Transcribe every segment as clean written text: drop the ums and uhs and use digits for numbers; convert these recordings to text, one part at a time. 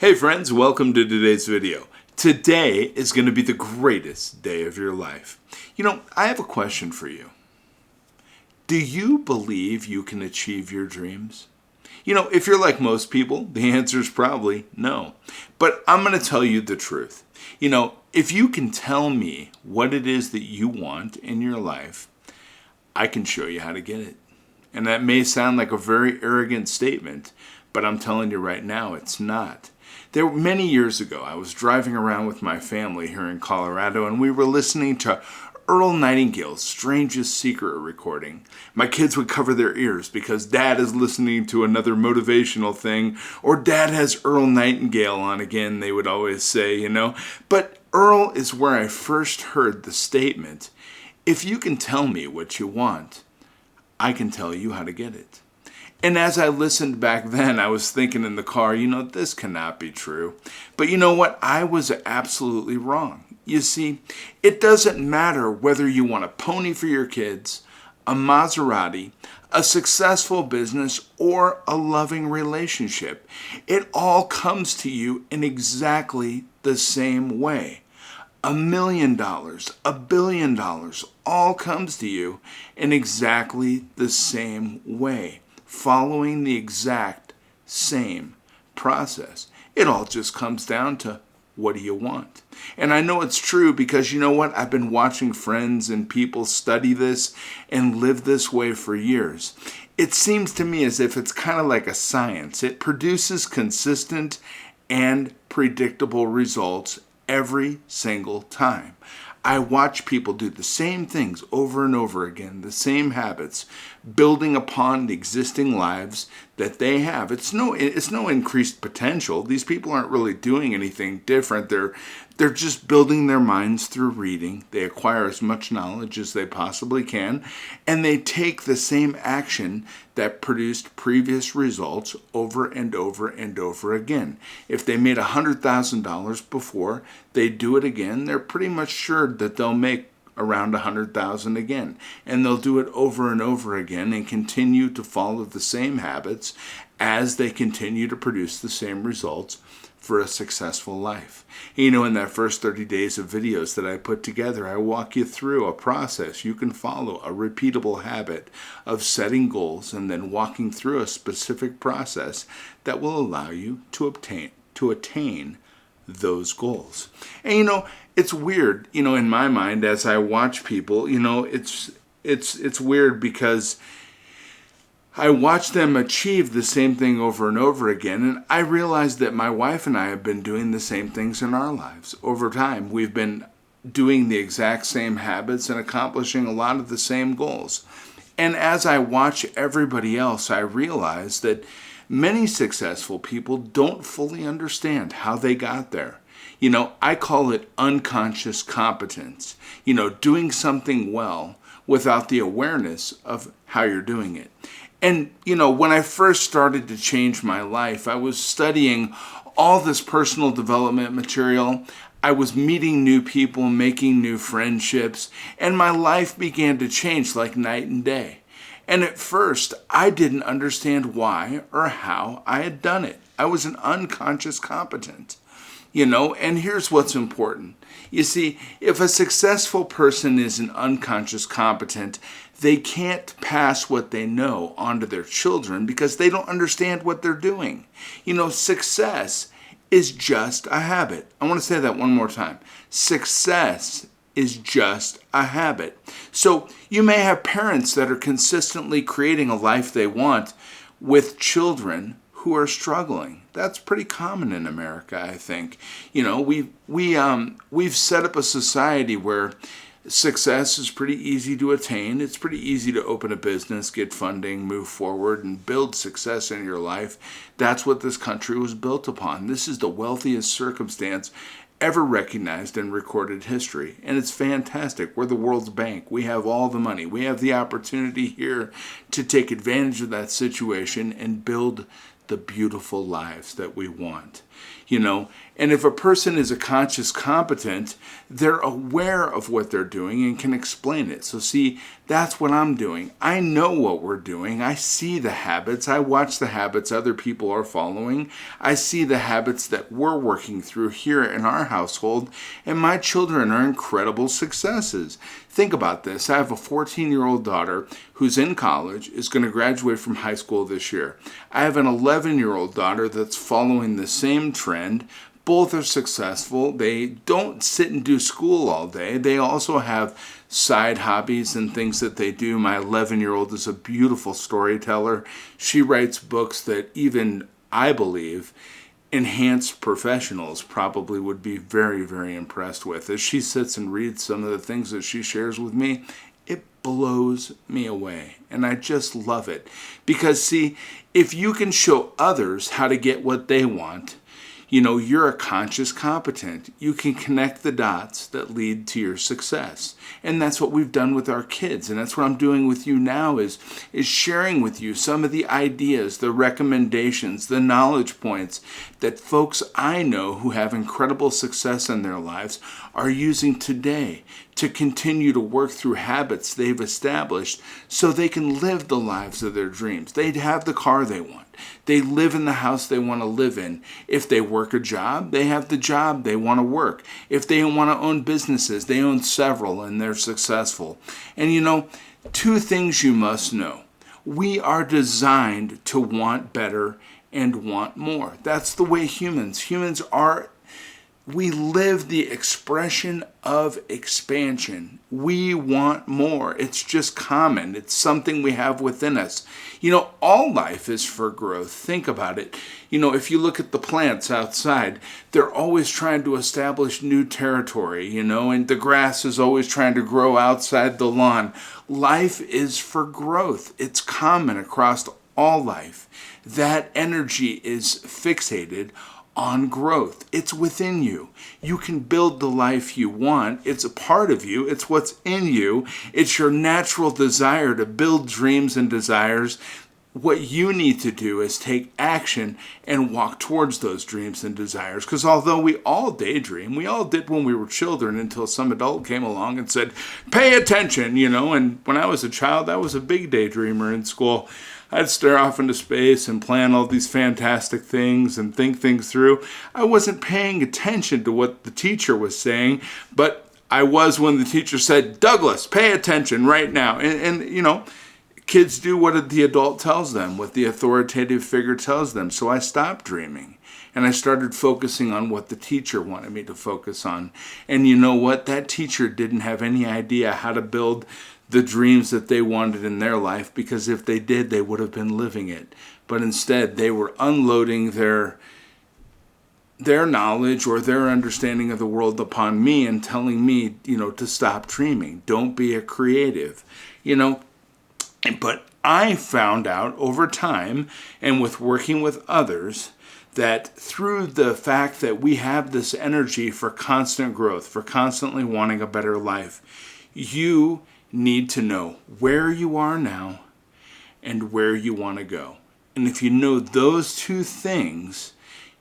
Hey friends, welcome to today's video. Today is going to be the greatest day of your life. I have a question for you. Do you believe you can achieve your dreams? If you're like most people, the answer is probably no. But I'm going to tell you the truth. If you can tell me what it is that you want in your life, I can show you how to get it. And that may sound like a very arrogant statement, but I'm telling you right now, it's not. Many years ago, I was driving around with my family here in Colorado, and we were listening to Earl Nightingale's Strangest Secret recording. My kids would cover their ears because Dad is listening to another motivational thing, or Dad has Earl Nightingale on again, they would always say, But Earl is where I first heard the statement, if you can tell me what you want, I can tell you how to get it. And as I listened back then, I was thinking in the car, this cannot be true. But you know what? I was absolutely wrong. You see, it doesn't matter whether you want a pony for your kids, a Maserati, a successful business, or a loving relationship. It all comes to you in exactly the same way. $1 million, $1 billion, all comes to you in exactly the same way, following the exact same process. It all just comes down to, what do you want? And I know it's true because you know what? I've been watching friends and people study this and live this way for years. It seems to me as if it's kind of like a science. It produces consistent and predictable results every single time. I watch people do the same things over and over again, the same habits, building upon the existing lives that they have. It's no increased potential. These people aren't really doing anything different. They're just building their minds through reading. They acquire as much knowledge as they possibly can, and they take the same action that produced previous results over and over and over again. If they made $100,000 before, they do it again, they're pretty much sure that they'll make around $100,000 again. And they'll do it over and over again and continue to follow the same habits as they continue to produce the same results for a successful life. In that first 30 days of videos that I put together, I walk you through a process you can follow, a repeatable habit of setting goals and then walking through a specific process that will allow you to attain those goals. And it's weird, in my mind as I watch people, it's weird because I watch them achieve the same thing over and over again, and I realize that my wife and I have been doing the same things in our lives. Over time, we've been doing the exact same habits and accomplishing a lot of the same goals. And as I watch everybody else, I realize that many successful people don't fully understand how they got there. I call it unconscious competence. Doing something well without the awareness of how you're doing it. And, when I first started to change my life, I was studying all this personal development material. I was meeting new people, making new friendships, and my life began to change like night and day. And at first, I didn't understand why or how I had done it. I was an unconscious competent. And here's what's important. You see, if a successful person is an unconscious competent, they can't pass what they know on to their children because they don't understand what they're doing. Success is just a habit. I want to say that one more time. Success is just a habit. So you may have parents that are consistently creating a life they want with children who are struggling. That's pretty common in America, I think. We've set up a society where success is pretty easy to attain. It's pretty easy to open a business, get funding, move forward, and build success in your life. That's what this country was built upon. This is the wealthiest circumstance ever recognized in recorded history. And it's fantastic. We're the world's bank. We have all the money. We have the opportunity here to take advantage of that situation and build the beautiful lives that we want. And if a person is a conscious competent, they're aware of what they're doing and can explain it. So see, that's what I'm doing. I know what we're doing. I see the habits. I watch the habits other people are following. I see the habits that we're working through here in our household, and my children are incredible successes. Think about this. I have a 14-year-old daughter who's in college, is going to graduate from high school this year. I have an 11-year-old daughter that's following the same trend. Both are successful. They don't sit and do school all day. They also have side hobbies and things that they do. My 11-year-old is a beautiful storyteller. She writes books that even, I believe, enhanced professionals probably would be very, very impressed with. As she sits and reads some of the things that she shares with me, it blows me away. And I just love it. Because see, if you can show others how to get what they want, you're a conscious competent. You can connect the dots that lead to your success. And that's what we've done with our kids. And that's what I'm doing with you now is sharing with you some of the ideas, the recommendations, the knowledge points that folks I know who have incredible success in their lives are using today to continue to work through habits they've established so they can live the lives of their dreams. They have the car they want. They live in the house they want to live in. If they work a job, they have the job they want to work. If they want to own businesses, they own several and they're successful. And two things you must know. We are designed to want better and want more. That's the way humans are. We live the expression of expansion. We want more. It's just common. It's something we have within us. All life is for growth. Think about it. If you look at the plants outside, they're always trying to establish new territory, and the grass is always trying to grow outside the lawn. Life is for growth. It's common across all life. That energy is fixated on growth. It's within you. You can build the life you want. It's a part of you. It's what's in you. It's your natural desire to build dreams and desires. What you need to do is take action and walk towards those dreams and desires. Because although we all daydream, we all did when we were children until some adult came along and said, pay attention, And when I was a child, I was a big daydreamer in school. I'd stare off into space and plan all these fantastic things and think things through. I wasn't paying attention to what the teacher was saying, but I was when the teacher said, Douglas, pay attention right now. And kids do what the adult tells them, what the authoritative figure tells them. So I stopped dreaming. And I started focusing on what the teacher wanted me to focus on. And you know what? That teacher didn't have any idea how to build the dreams that they wanted in their life, because if they did, they would have been living it. But instead, they were unloading their knowledge or their understanding of the world upon me and telling me, to stop dreaming. Don't be a creative, But I found out over time and with working with others that through the fact that we have this energy for constant growth, for constantly wanting a better life, you need to know where you are now and where you want to go. And if you know those two things,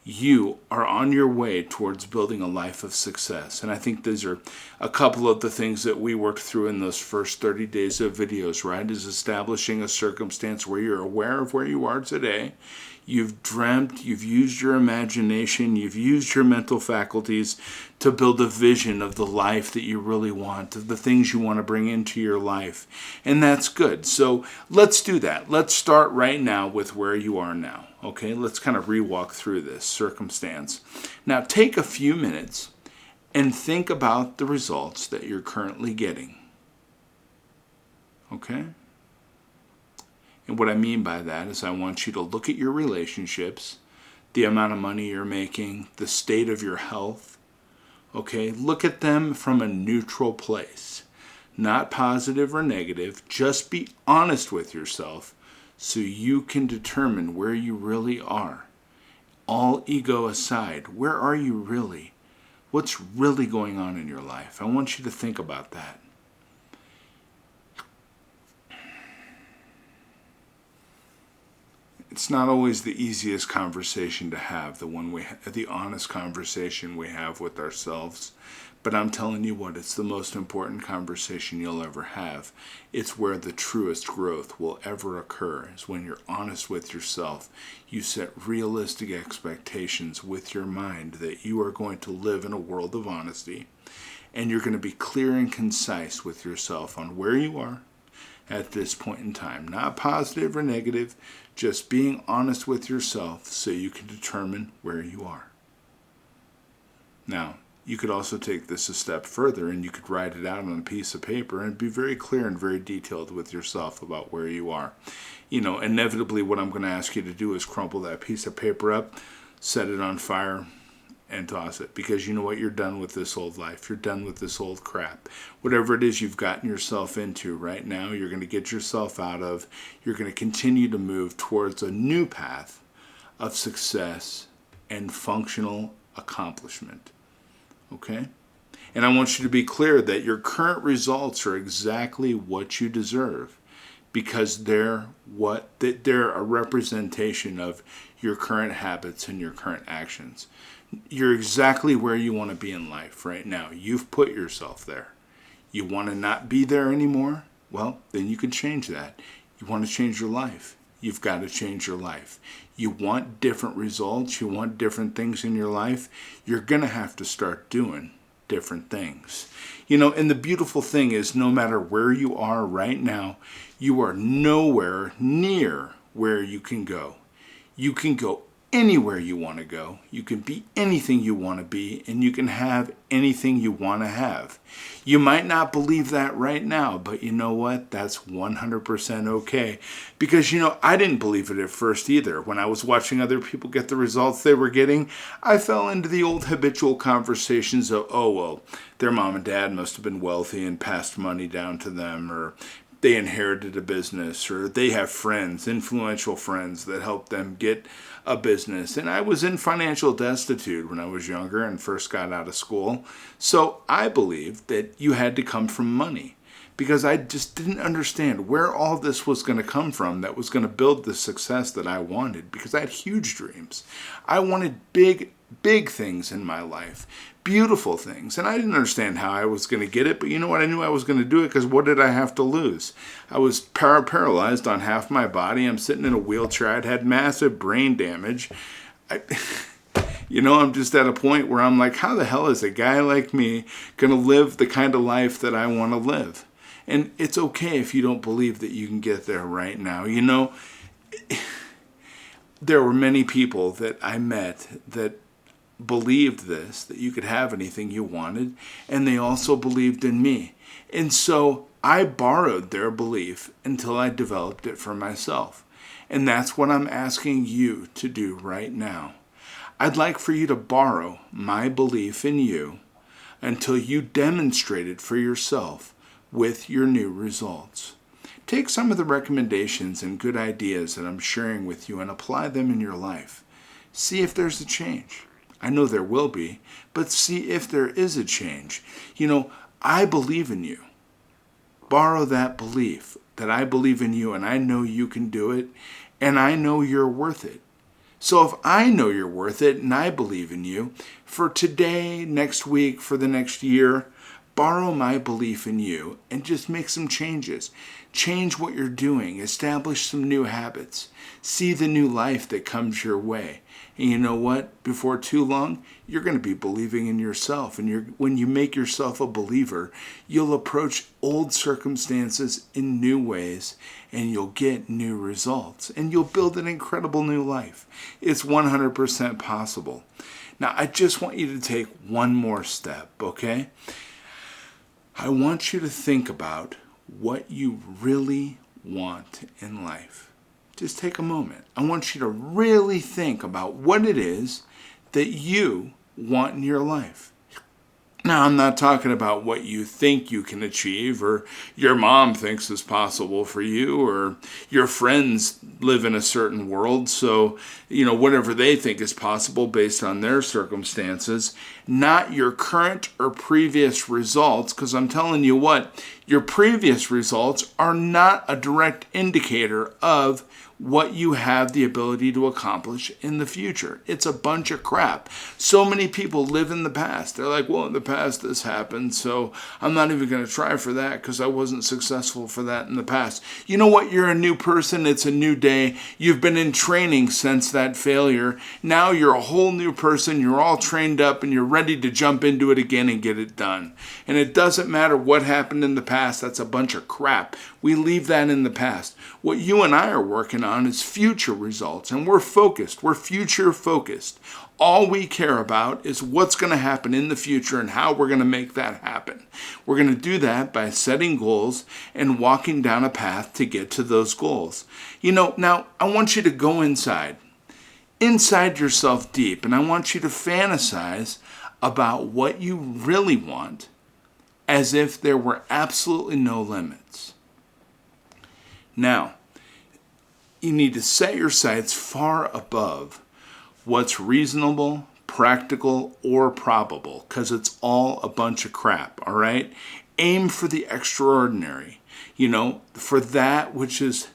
you are on your way towards building a life of success. And I think these are a couple of the things that we worked through in those first 30 days of videos, right? Is establishing a circumstance where you're aware of where you are today. You've dreamt, you've used your imagination, you've used your mental faculties to build a vision of the life that you really want, of the things you want to bring into your life. And that's good. So let's do that. Let's start right now with where you are now. Okay, let's kind of re-walk through this circumstance. Now take a few minutes and think about the results that you're currently getting. Okay? And what I mean by that is I want you to look at your relationships, the amount of money you're making, the state of your health. Okay, look at them from a neutral place. Not positive or negative. Just be honest with yourself so you can determine where you really are. All ego aside, where are you really? What's really going on in your life? I want you to think about that. It's not always the easiest conversation to have, the honest conversation we have with ourselves. But I'm telling you what, it's the most important conversation you'll ever have. It's where the truest growth will ever occur, is when you're honest with yourself. You set realistic expectations with your mind that you are going to live in a world of honesty. And you're going to be clear and concise with yourself on where you are at this point in time. Not positive or negative, just being honest with yourself so you can determine where you are. Now, you could also take this a step further and you could write it out on a piece of paper and be very clear and very detailed with yourself about where you are. Inevitably what I'm going to ask you to do is crumple that piece of paper up, set it on fire, and toss it. Because you know what? You're done with this old life. You're done with this old crap. Whatever it is you've gotten yourself into right now, you're going to get yourself out of. You're going to continue to move towards a new path of success and functional accomplishment. Okay? And I want you to be clear that your current results are exactly what you deserve, because they're a representation of your current habits and your current actions. You're exactly where you want to be in life right now. You've put yourself there. You want to not be there anymore? Well, then you can change that. You want to change your life? You've got to change your life. You want different results, you want different things in your life, you're going to have to start doing different things. And the beautiful thing is, no matter where you are right now, you are nowhere near where you can go. You can go anywhere you want to go. You can be anything you want to be, and you can have anything you want to have. You might not believe that right now, but you know what? That's 100% okay. Because, I didn't believe it at first either. When I was watching other people get the results they were getting, I fell into the old habitual conversations of, oh, well, their mom and dad must have been wealthy and passed money down to them, or they inherited a business, or they have friends, influential friends that helped them get a business. And I was in financial destitute when I was younger and first got out of school. So I believed that you had to come from money, because I just didn't understand where all this was going to come from that was going to build the success that I wanted, because I had huge dreams. I wanted big things in my life, beautiful things. And I didn't understand how I was going to get it, but you know what? I knew I was going to do it, because what did I have to lose? I was paralyzed on half my body. I'm sitting in a wheelchair. I'd had massive brain damage. I'm just at a point where I'm like, how the hell is a guy like me going to live the kind of life that I want to live? And it's okay if you don't believe that you can get there right now. There were many people that I met that believed this, that you could have anything you wanted, and they also believed in me. And so I borrowed their belief until I developed it for myself. And that's what I'm asking you to do right now. I'd like for you to borrow my belief in you until you demonstrate it for yourself with your new results. Take some of the recommendations and good ideas that I'm sharing with you and apply them in your life. See if there's a change. I know there will be, but see if there is a change. I believe in you. Borrow that belief that I believe in you, and I know you can do it, and I know you're worth it. So if I know you're worth it and I believe in you, for today, next week, for the next year, borrow my belief in you and just make some changes. Change what you're doing. Establish some new habits. See the new life that comes your way. And you know what? Before too long, you're going to be believing in yourself. And when you make yourself a believer, you'll approach old circumstances in new ways, and you'll get new results. And you'll build an incredible new life. It's 100% possible. Now, I just want you to take one more step, okay? I want you to think about what you really want in life. Just take a moment. I want you to really think about what it is that you want in your life. Now, I'm not talking about what you think you can achieve, or your mom thinks is possible for you, or your friends live in a certain world, so, whatever they think is possible based on their circumstances, not your current or previous results, because I'm telling you what, Your previous results are not a direct indicator of what you have the ability to accomplish in the future. It's a bunch of crap. So many people live in the past. They're like, well, in the past this happened, so I'm not even going to try for that because I wasn't successful for that in the past. You know what? You're a new person. It's a new day. You've been in training since that failure. Now you're a whole new person. You're all trained up and you're ready to jump into it again and get it done. And it doesn't matter what happened in the past. That's a bunch of crap. We leave that in the past. What you and I are working on is future results, and we're focused. We're future focused. All we care about is what's going to happen in the future and how we're going to make that happen. We're going to do that by setting goals and walking down a path to get to those goals. Now I want you to go inside yourself deep, and I want you to fantasize about what you really want as if there were absolutely no limits. Now, you need to set your sights far above what's reasonable, practical, or probable, because it's all a bunch of crap, all right? Aim for the extraordinary, for that which is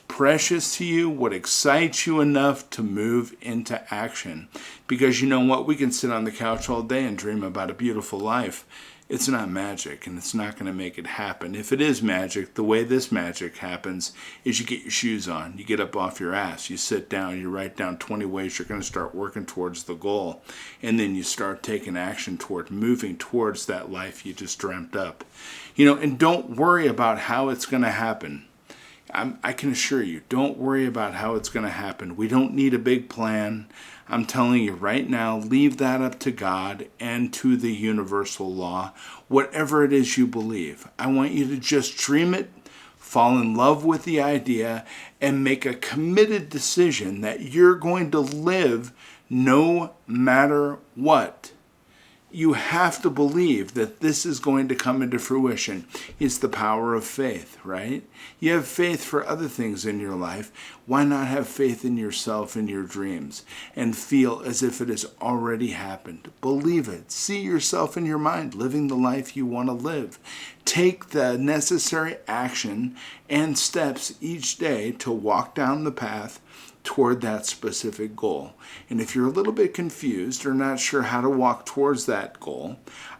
precious to you, what excites you enough to move into action. Because you know what? We can sit on the couch all day and dream about a beautiful life. It's not magic, and it's not going to make it happen. If it is magic, the way this magic happens is you get your shoes on, you get up off your ass, you sit down, you write down 20 ways you're going to start working towards the goal, and then you start taking action toward moving towards that life you just dreamt up. And don't worry about how it's going to happen. I can assure you, don't worry about how it's going to happen. We don't need a big plan. I'm telling you right now, leave that up to God and to the universal law, whatever it is you believe. I want you to just dream it, fall in love with the idea, and make a committed decision that you're going to live no matter what. You have to believe that this is going to come into fruition. It's the power of faith, right? You have faith for other things in your life. Why not have faith in yourself and your dreams and feel as if it has already happened? Believe it. See yourself in your mind living the life you want to live. Take the necessary action and steps each day to walk down the path toward that specific goal. And if you're a little bit confused or not sure how to walk towards that goal,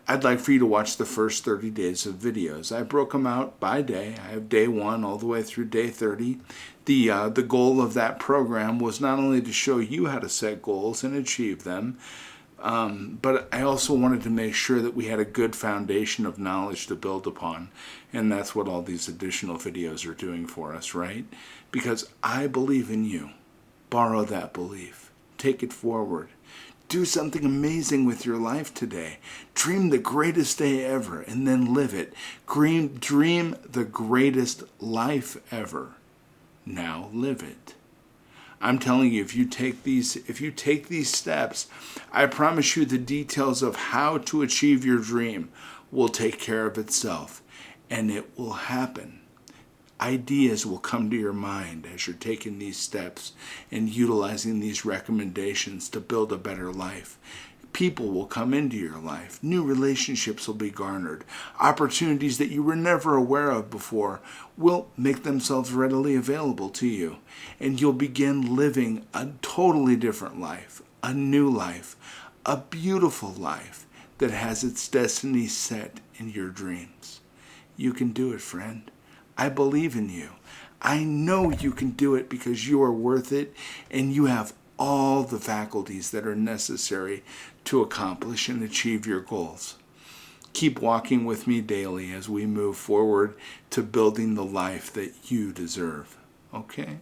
I'd like for you to watch the first 30 days of videos. I broke them out by day. I have day 1 all the way through day 30. The goal of that program was not only to show you how to set goals and achieve them, but I also wanted to make sure that we had a good foundation of knowledge to build upon. And that's what all these additional videos are doing for us, right? Because I believe in you. Borrow that belief. Take it forward. Do something amazing with your life today. Dream the greatest day ever and then live it. Dream the greatest life ever. Now live it. I'm telling you, if you take these steps, I promise you the details of how to achieve your dream will take care of itself, and it will happen. Ideas will come to your mind as you're taking these steps and utilizing these recommendations to build a better life. People will come into your life. New relationships will be garnered. Opportunities that you were never aware of before will make themselves readily available to you. And you'll begin living a totally different life, a new life, a beautiful life that has its destiny set in your dreams. You can do it, friend. I believe in you. I know you can do it because you are worth it and you have all the faculties that are necessary to accomplish and achieve your goals. Keep walking with me daily as we move forward to building the life that you deserve. Okay?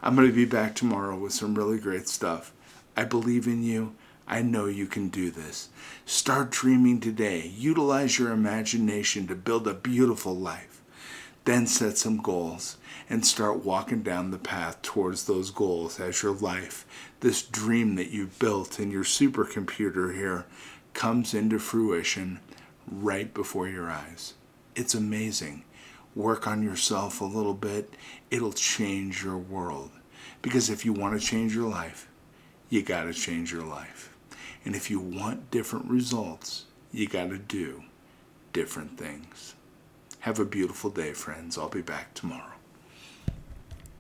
I'm going to be back tomorrow with some really great stuff. I believe in you. I know you can do this. Start dreaming today. Utilize your imagination to build a beautiful life. Then set some goals and start walking down the path towards those goals as your life, this dream that you've built in your supercomputer here, comes into fruition right before your eyes. It's amazing. Work on yourself a little bit. It'll change your world. Because if you want to change your life, you got to change your life. And if you want different results, you got to do different things. Have a beautiful day, friends. I'll be back tomorrow.